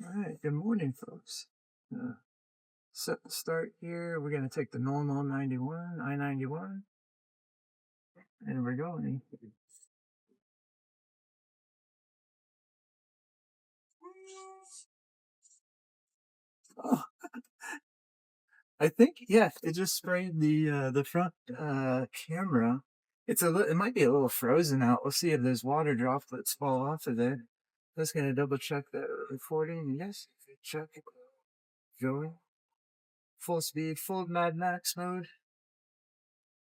All right, good morning, folks. Set the start here. We're going to take the normal 91, I-91, and we're going. Oh, I think, yeah, it just sprayed the front camera. It might be a little frozen out. We'll see if those water droplets fall off of it. Just gonna double check the recording. Yes, check it. Going. Full speed, full Mad Max mode.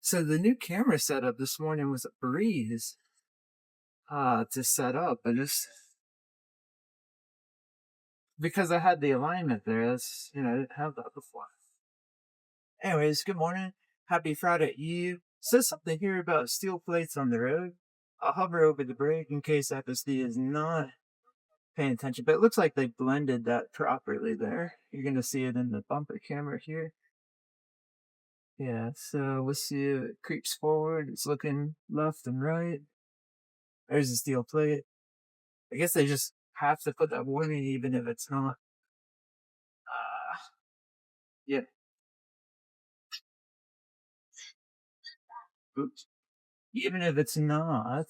So the new camera setup this morning was a breeze to set up. I just because I had the alignment there. That's I didn't have that before. Anyways, good morning. Happy Friday Eve. Says something here about steel plates on the road. I'll hover over the brake in case FSD is not paying attention, but it looks like they blended that properly there. You're gonna see it in the bumper camera here. Yeah, so we'll see it creeps forward. It's looking left and right. There's a steel plate. I guess they just have to put that warning even if it's not. Yeah. Oops. Even if it's not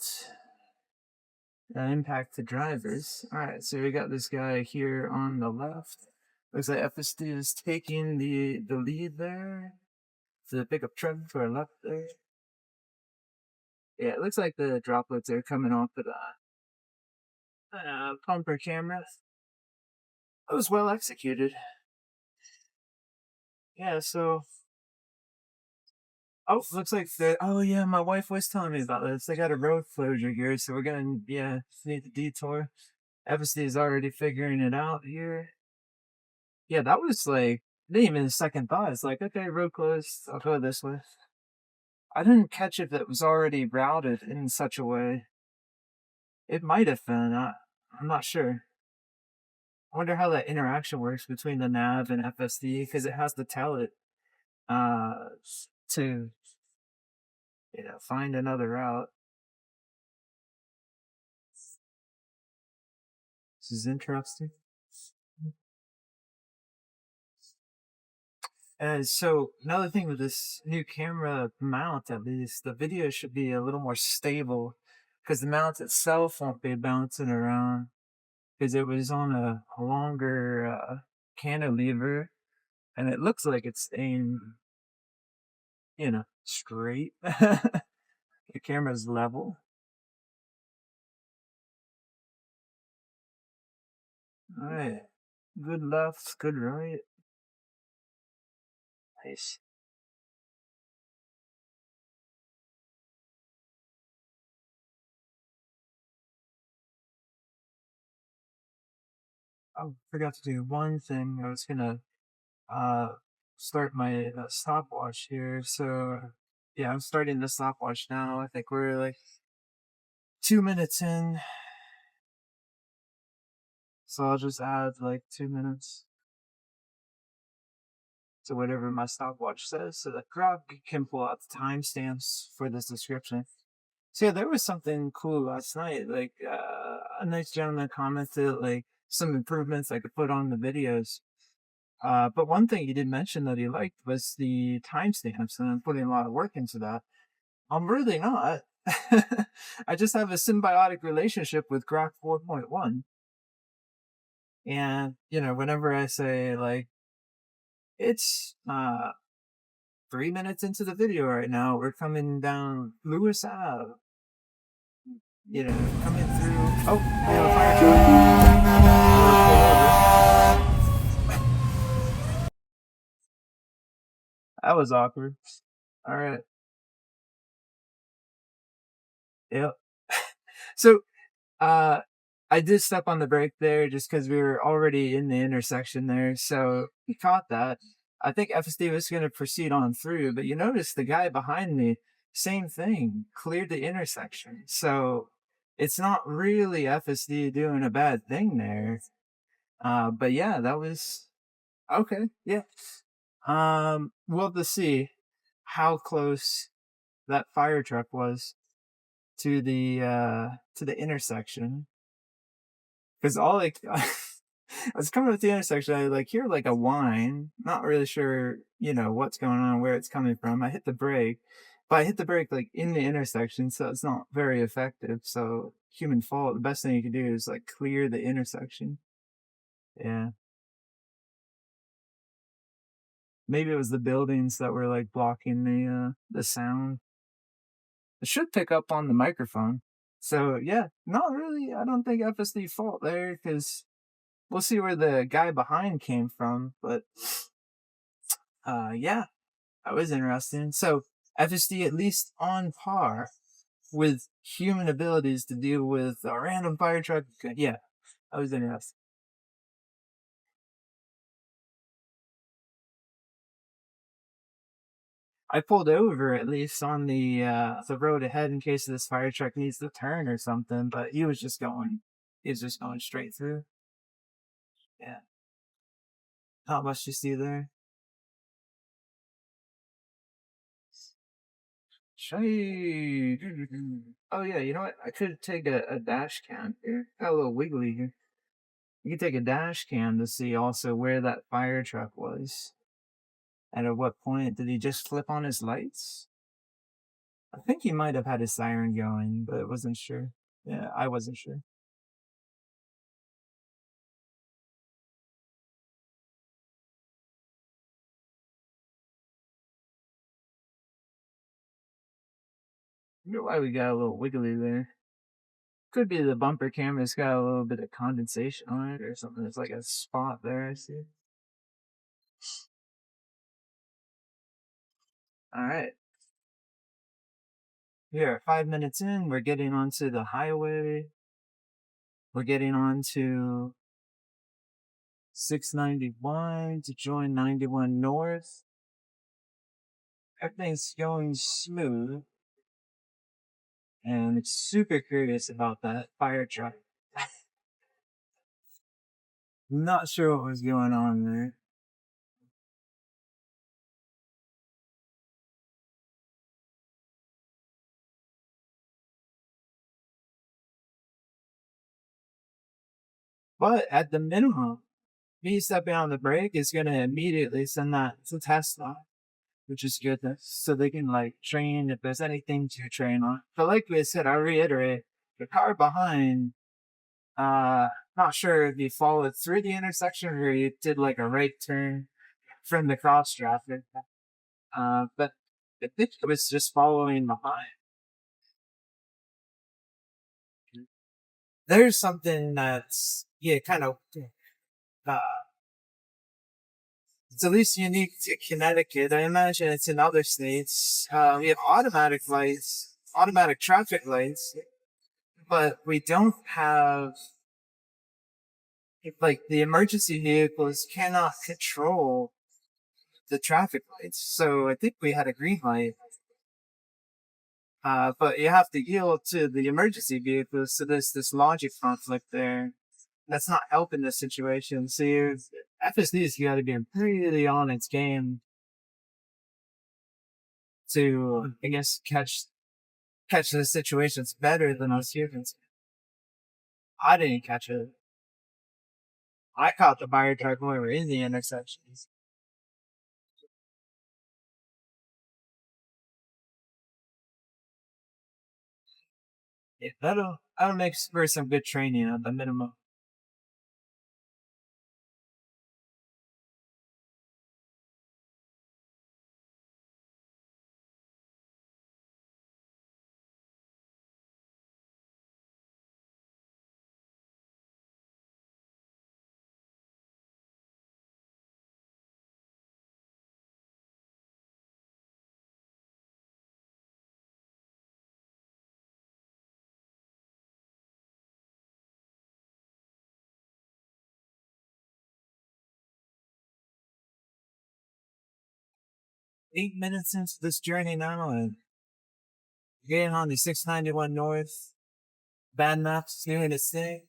impact the drivers. All right, so we got this guy here on the left. Looks like FSD is taking the lead there. So the pickup truck to our left there. Yeah, it looks like the droplets are coming off of the bumper camera. That was well executed. Yeah, so oh, looks like oh yeah, my wife was telling me about this. They got a road closure here, so we're gonna need the detour. FSD is already figuring it out here. Yeah, that was like didn't even a second thought. It's like, okay, road closed, I'll go this way. I didn't catch if it was already routed in such a way. It might have been. I'm not sure. I wonder how that interaction works between the nav and FSD because it has to tell it to find another route. This is interesting. So another thing with this new camera mount, at least, the video should be a little more stable because the mount itself won't be bouncing around because it was on a longer cantilever and it looks like it's staying, straight. The camera's level. All right. Good left, good right. Nice. I forgot to do one thing. I was gonna uh start my stopwatch here. So yeah, I'm starting the stopwatch now. I think we're like 2 minutes in. So I'll just add like 2 minutes to whatever my stopwatch says so that Grok can pull out the timestamps for this description. So yeah, there was something cool last night. Like a nice gentleman commented like some improvements I could put on the videos. But one thing he did mention that he liked was the timestamps, and I'm putting a lot of work into that. I'm really not. I just have a symbiotic relationship with Grok 4.1. And, whenever I say, like, it's 3 minutes into the video right now, we're coming down Lewis Ave, coming through. Oh, we have a fire truck. That was awkward. All right. Yep. So, I did step on the brake there just because we were already in the intersection there. So we caught that. I think FSD was going to proceed on through, but you notice the guy behind me, same thing, cleared the intersection. So it's not really FSD doing a bad thing there. But yeah, that was okay. Yeah. We'll have to see how close that fire truck was to the intersection. Because all I was coming up the intersection. I like hear like a whine. Not really sure, what's going on, where it's coming from. I hit the brake, but I hit the brake like in the intersection, so it's not very effective. So human fault. The best thing you can do is like clear the intersection. Yeah, maybe it was the buildings that were like blocking the sound. It should pick up on the microphone. So yeah, not really. I don't think FSD fault there because we'll see where the guy behind came from. But yeah, that was interesting. So FSD at least on par with human abilities to deal with a random fire truck. Yeah, that was interesting. I pulled over at least on the road ahead in case this fire truck needs to turn or something, but he was just going straight through. Yeah. Not much you see there. Shay. Oh yeah, you know what? I could take a dash cam here. Got a little wiggly here. You could take a dash cam to see also where that fire truck was. And at what point did he just flip on his lights? I think he might have had his siren going, but I wasn't sure. Yeah, I wasn't sure. I wonder why we got a little wiggly there. Could be the bumper camera's got a little bit of condensation on it or something. It's like a spot there, I see. Alright. Here, 5 minutes in, we're getting onto the highway. We're getting on to 691 to join 91 North. Everything's going smooth. And I'm super curious about that fire truck. Not sure what was going on there. But at the minimum, me stepping on the brake is going to immediately send that to Tesla, which is good. So they can like train if there's anything to train on. But like we said, I reiterate, the car behind, not sure if you followed through the intersection or you did like a right turn from the cross traffic. But I think it was just following behind. There's something that's kind of uh, it's at least unique to Connecticut. I imagine it's in other states. We have automatic lights, automatic traffic lights, but we don't have like the emergency vehicles cannot control the traffic lights. So I think we had a green light. But you have to yield to the emergency vehicles. So there's this logic conflict there. That's not helping the situation. So FSD's got to be really on its game to, I guess, catch the situations better than us humans. I didn't catch it. I caught the fire truck when we were in the intersections. Yeah, that'll make for some good training at the minimum. Eight minutes into this journey now, and getting on the 691 North. Bad maps doing its thing.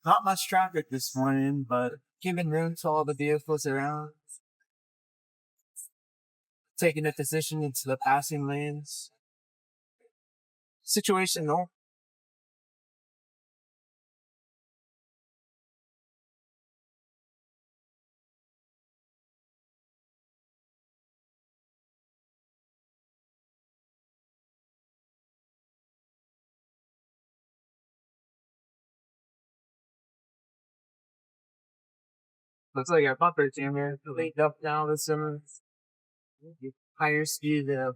Not much traffic this morning, but giving room to all the vehicles around. Taking a position into the passing lanes. Situation normal. Looks like a bumper jammer linked up now with some higher speed video.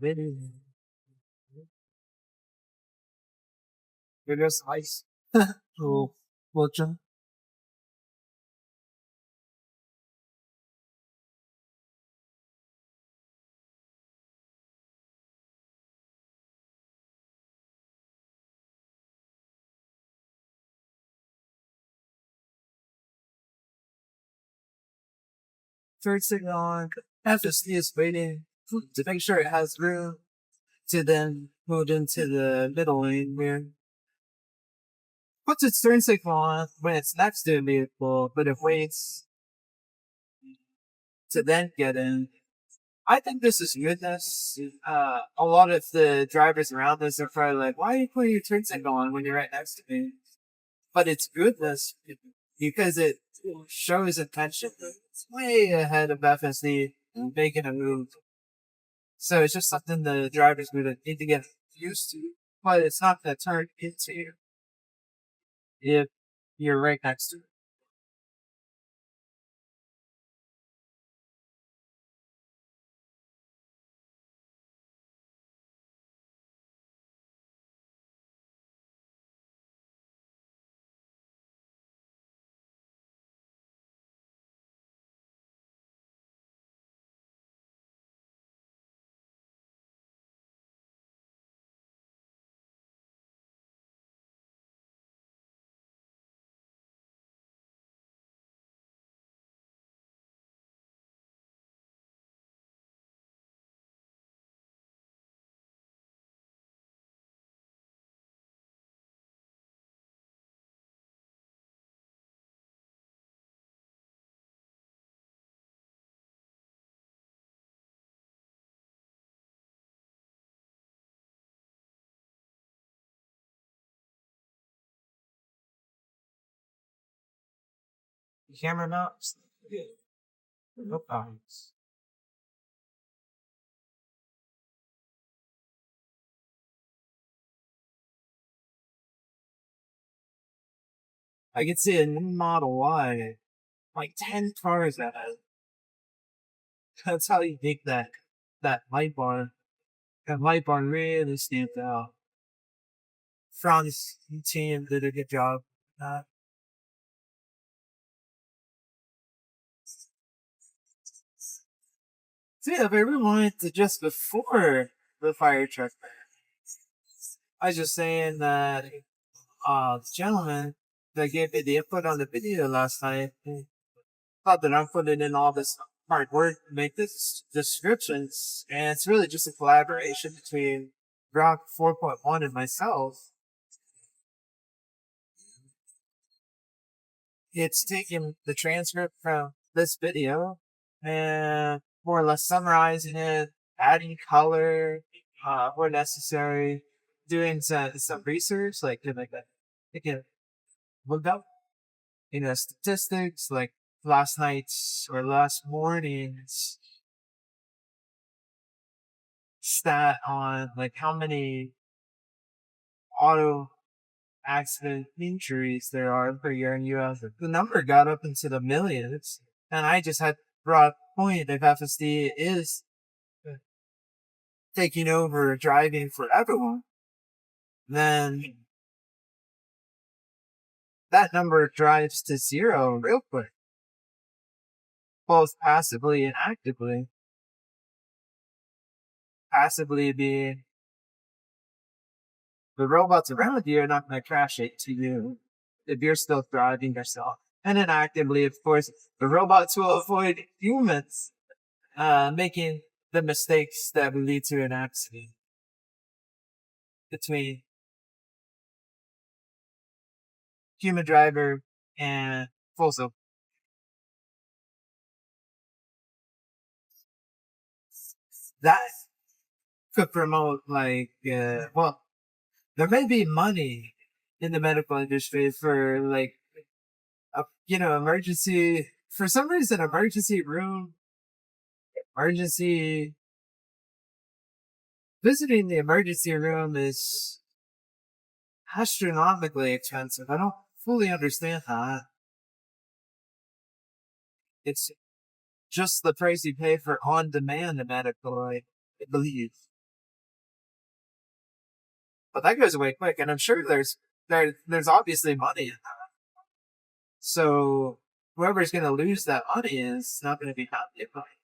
It was nice. Oh, watching. Third signal on. FSD is waiting to make sure it has room to then move into the middle lane here. Puts its turn signal on when it's next to a vehicle, but it waits to then get in. I think this is goodness. A lot of the drivers around us are probably like, why are you putting your turn signal on when you're right next to me? But it's goodness because it shows attention. It's way ahead of FSD making a move. So it's just something the drivers would need to get used to. But it's not going to turn into you if you're right next to it. Camera mounts. Nope. I can see a new Model Y, like 10 cars ahead. That's how you make that light bar. That light bar really stamped out. Fran's team did a good job. So yeah, if I rewind to just before the fire truck, I was just saying that the gentleman that gave me the input on the video last night thought that I'm putting in all this hard work to make this descriptions, and it's really just a collaboration between Grok 4.1 and myself. It's taking the transcript from this video and more or less summarizing it, adding color where necessary, doing some research, like look up, statistics, like last night's or last morning's stat on like how many auto accident injuries there are per year in US. The number got up into the millions, and I just had brought point if FSD is taking over driving for everyone, then that number drives to zero real quick, both passively and actively. Passively being the robots around you are not going to crash into you if you're still driving yourself. And then actively, of course, the robots will avoid humans making the mistakes that will lead to an accident between human driver and full self. That could promote well, there may be money in the medical industry for emergency, for some reason, emergency, visiting the emergency room is astronomically expensive. I don't fully understand that. It's just the price you pay for on-demand medical, I believe. But that goes away quick, and I'm sure there's obviously money in that. So whoever's going to lose that money is not going to be happy about it.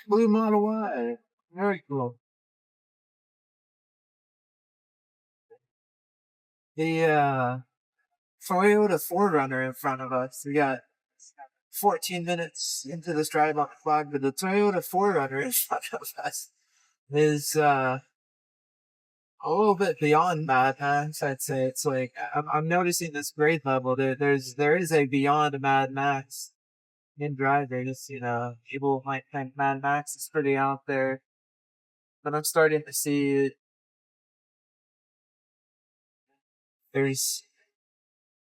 Blue Model Y. Very cool. The Toyota Forerunner in front of us. We got 14 minutes into this drive on the clock, but the Toyota Forerunner in front of us is a little bit beyond Mad Max. I'd say it's like I'm noticing this grade level. There is a beyond Mad Max in drivers. You know, people might think Mad Max is pretty out there, but I'm starting to see there's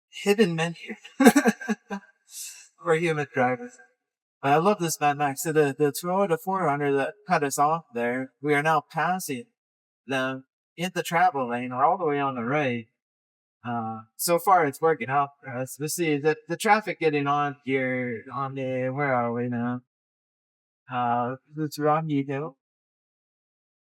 hidden men here for human drivers. I love this Mad Max. So the Toyota 400 that cut us off there, we are now passing them in the travel lane. We're all the way on the right. So far it's working out for us. We'll see the traffic getting on here on the, where are we now? It's Rocky Hill.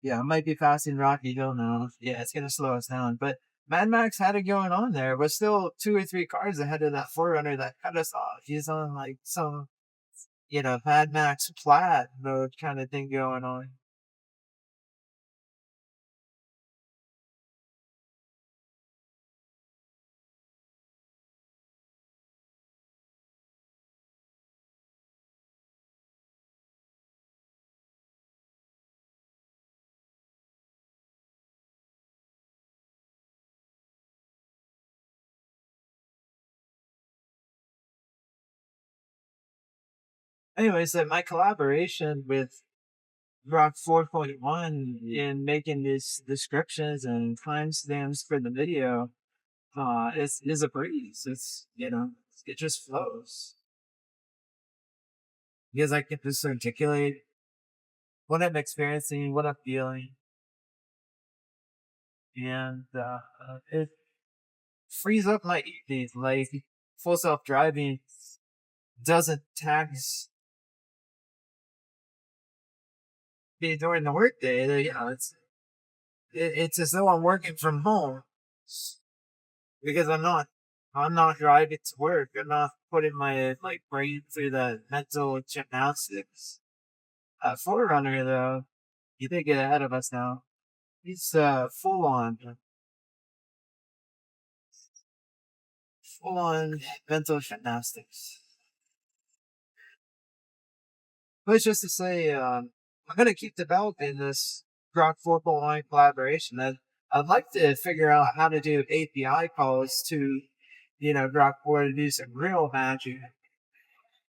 Yeah, I might be passing Rocky Hill now. Yeah, it's gonna slow us down. But Mad Max had it going on there. We're still 2 or 3 cars ahead of that Forerunner that cut us off. He's on like some, you know, Mad Max Plaid mode kind of thing going on. Anyways, my collaboration with Rock 4.1 in making these descriptions and timestamps for the video is a breeze. It's, you know, it just flows. Because I can just articulate what I'm experiencing, what I'm feeling. And it frees up my evenings. Like, full self-driving doesn't tax me during the workday. You know, it's as though I'm working from home because I'm not driving to work. I'm not putting my like brain through the mental gymnastics. Forerunner though, you did get ahead of us now. He's full on mental gymnastics. But it's just to say, I'm gonna keep developing this Grok 4.1 collaboration. I'd like to figure out how to do API calls to, you know, Grok 4 to do some real magic.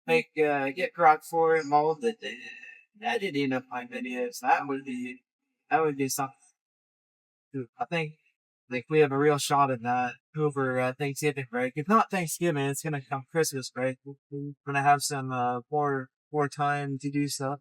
Get Grok 4 involved in the editing of my videos. That would be something. I think like we have a real shot at that over Thanksgiving break. If not Thanksgiving, it's gonna come Christmas break. We're gonna have some more time to do stuff.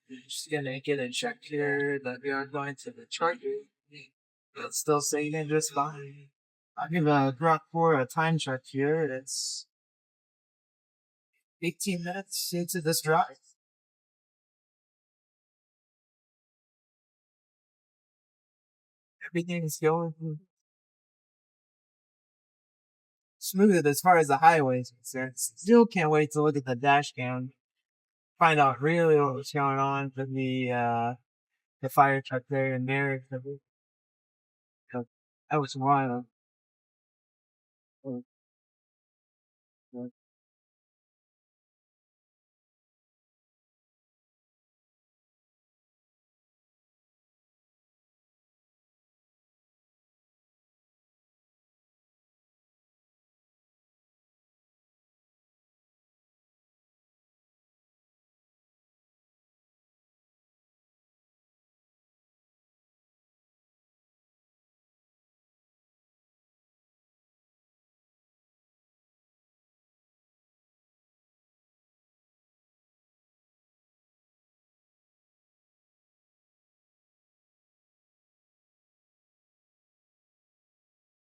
Just gonna get a check here that we are going to the charger. It's still saying just fine. I give a Grok 4 a time check here. It's 18 minutes into this drive. Everything's going smooth as far as the highway is concerned. Still can't wait to look at the dash cam, find out really what was going on with the the fire truck there in Merrick. That was wild.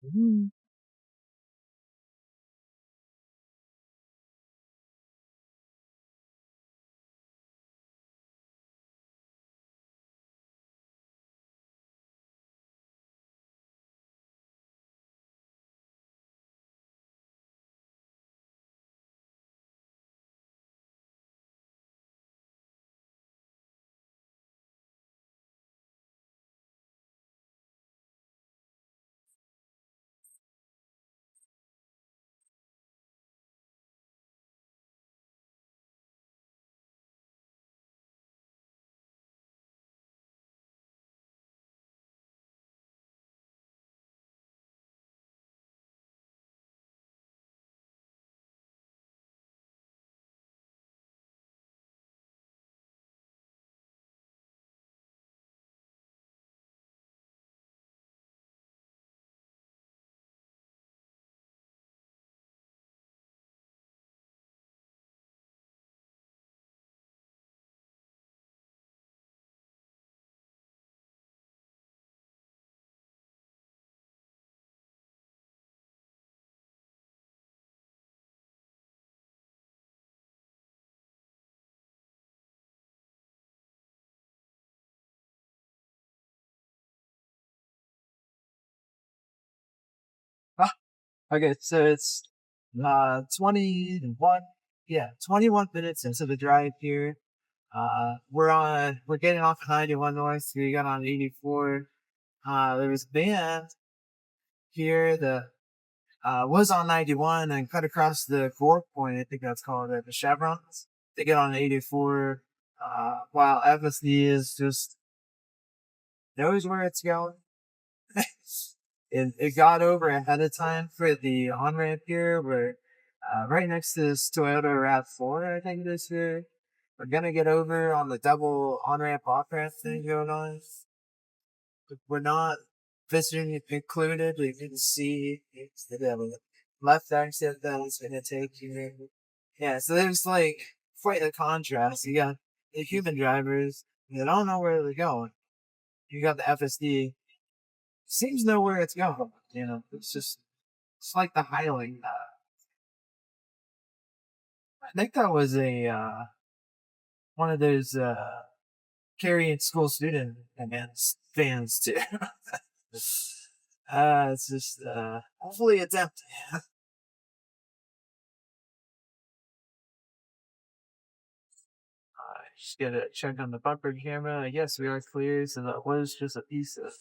Mhm. Ah, okay, so it's 21, yeah, 21 minutes into the drive here. We're getting off 91 north. We got on 84. There was a band here that was on 91 and cut across the fork point. I think that's called the chevrons. They get on 84. While FSD is just knows where it's going. It got over ahead of time for the on ramp here. We're right next to this Toyota RAV4, I think it is here. We're gonna get over on the double on ramp off ramp thing going on. We're not visiting included. We didn't see the left exit that was gonna take you. Yeah, so there's like quite a contrast. You got the human drivers, they don't know where they're going. You got the FSD, seems to know where it's going. You know, it's like the Highling. I think that was a one of those carrying school student fans too. It's just hopefully it's empty. Just gotta check on the bumper camera. Yes, we are clear, so that was just a piece of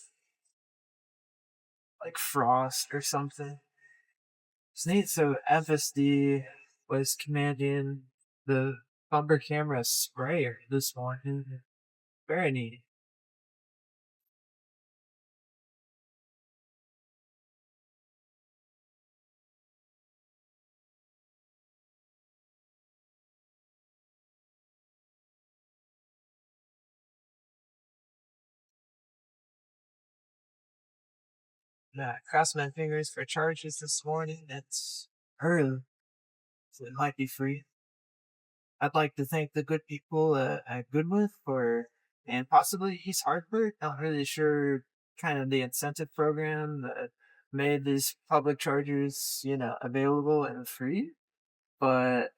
like frost or something. It's neat. So FSD was commanding the bumper camera sprayer this morning. Very neat. Crossed my fingers for charges this morning. It's early, so it might be free. I'd like to thank the good people at Goodwin and possibly East Hartford. Not really sure kind of the incentive program that made these public chargers, available and free. But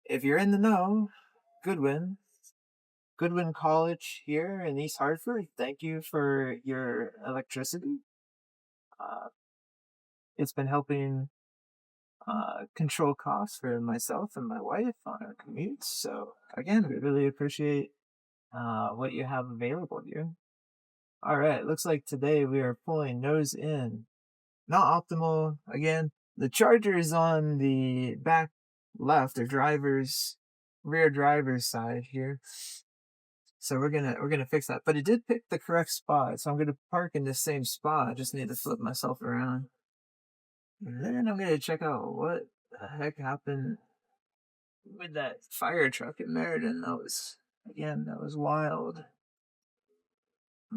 if you're in the know, Goodwin, Goodwin College here in East Hartford, thank you for your electricity. Uh, it's been helping control costs for myself and my wife on our commutes. So again, we really appreciate what you have available to you. All right, looks like today we are pulling nose in. Not optimal. Again, the charger is on the back left, or rear driver's side here. So we're gonna fix that. But it did pick the correct spot, so I'm gonna park in the same spot. I just need to flip myself around. And then I'm gonna check out what the heck happened with that fire truck in Meriden. That was wild.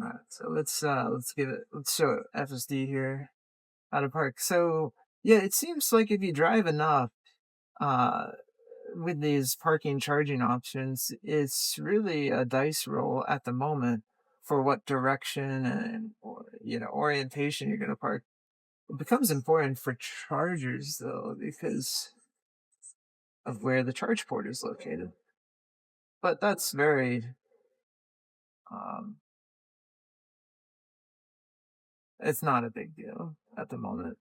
Alright, so let's show FSD here how to park. So yeah, it seems like if you drive enough, uh with these parking charging options, it's really a dice roll at the moment for what direction and orientation you're going to park. It becomes important for chargers though because of where the charge port is located. But that's very um, it's not a big deal at the moment.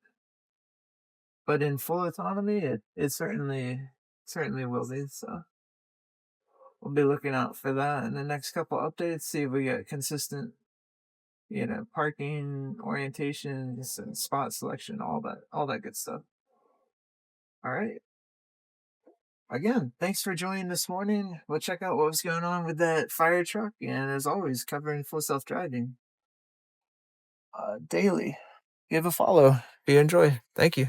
But in full autonomy, it certainly will be. So we'll be looking out for that in the next couple updates. See if we get consistent parking orientations and spot selection, all that good stuff. All right. Again, thanks for joining this morning. We'll check out what was going on with that fire truck, and as always, covering full self-driving daily. Give a follow if you enjoy. Thank you.